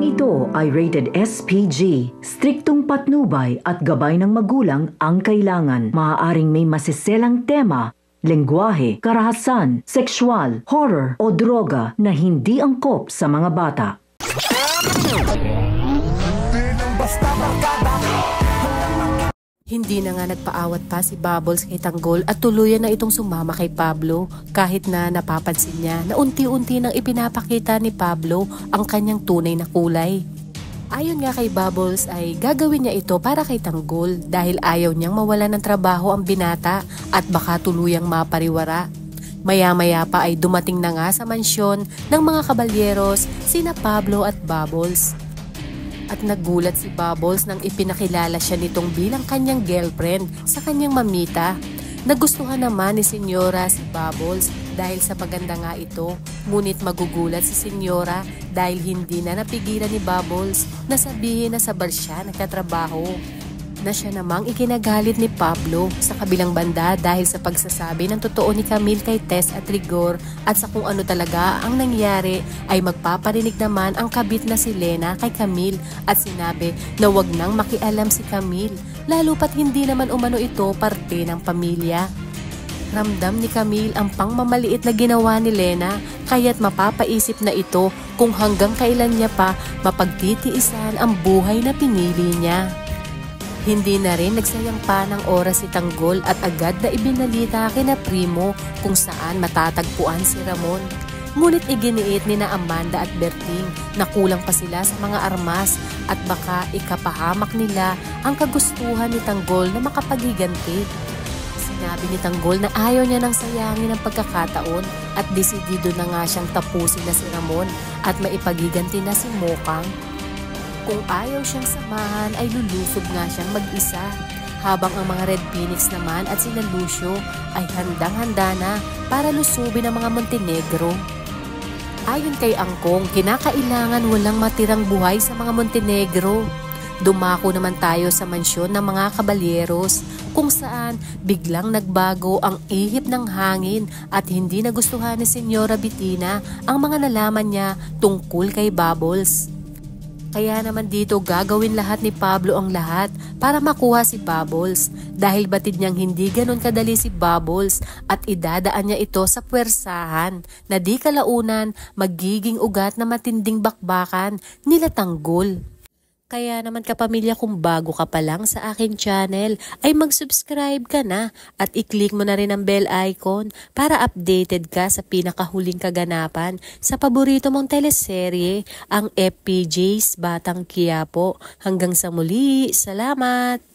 Programang ito ay rated SPG. Striktong patnubay at gabay ng magulang ang kailangan. Maaaring may masiselang tema, lengguwahe, karahasan, sexual, horror o droga na hindi angkop sa mga bata. Hindi na nga nagpaawat pa si Bubbles kay Tanggol at tuluyan na itong sumama kay Pablo kahit na napapansin niya na unti-unti nang ipinapakita ni Pablo ang kanyang tunay na kulay. Ayon nga kay Bubbles ay gagawin niya ito para kay Tanggol dahil ayaw niyang mawala ng trabaho ang binata at baka tuluyang mapariwara. Maya-maya pa ay dumating na nga sa mansyon ng mga kabalyeros sina Pablo at Bubbles. At nagulat si Bubbles nang ipinakilala siya nitong bilang kanyang girlfriend sa kanyang mamita. Nagustuhan naman ni Senyora si Bubbles dahil sa paganda nga ito, ngunit magugulat si Senyora dahil hindi na napigilan ni Bubbles na sabihin na sa bar siya nagtatrabaho. Na siya namang ikinagalit ni Pablo sa kabilang banda dahil sa pagsasabi ng totoo ni Camille kay Tess at Rigor at sa kung ano talaga ang nangyari ay magpaparinig naman ang kabit na si Lena kay Camille at sinabi na wag nang makialam si Camille lalo pat hindi naman umano ito parte ng pamilya. Ramdam ni Camille ang pangmamaliit na ginawa ni Lena kaya't mapapaisip na ito kung hanggang kailan niya pa mapagtitiisan ang buhay na pinili niya. Hindi na rin nagsayang pa ng oras si Tanggol at agad na ibinalita kina Primo kung saan matatagpuan si Ramon. Ngunit iginiit ni na Amanda at Berting na kulang pa sila sa mga armas at baka ikapahamak nila ang kagustuhan ni Tanggol na makapagiganti. Sinabi ni Tanggol na ayaw niya nang sayangin ang pagkakataon at desidido na nga siyang tapusin na si Ramon at maipagiganti na si Mokang. Kung ayaw siyang samahan ay lulusob nga siyang mag-isa, habang ang mga Red Phoenix naman at sina Lucio ay handang-handa na para lusubin ang mga Montenegro. Ayon kay Angkong, kinakailangan walang matirang buhay sa mga Montenegro. Dumako naman tayo sa mansyon ng mga kabalyeros kung saan biglang nagbago ang ihip ng hangin at hindi nagustuhan ni Senyora Bettina ang mga nalaman niya tungkol kay Bubbles. Kaya naman dito gagawin lahat ni Pablo ang lahat para makuha si Bubbles dahil batid niyang hindi ganun kadali si Bubbles at idadaan niya ito sa puwersahan na di kalaunan magiging ugat na matinding bakbakan nila Tanggol. Kaya naman kapamilya kung bago ka pa lang sa aking channel ay mag-subscribe ka na at i-click mo na rin ang bell icon para updated ka sa pinakahuling kaganapan sa paborito mong teleserye, ang FPJ's Batang Quiapo. Hanggang sa muli, salamat!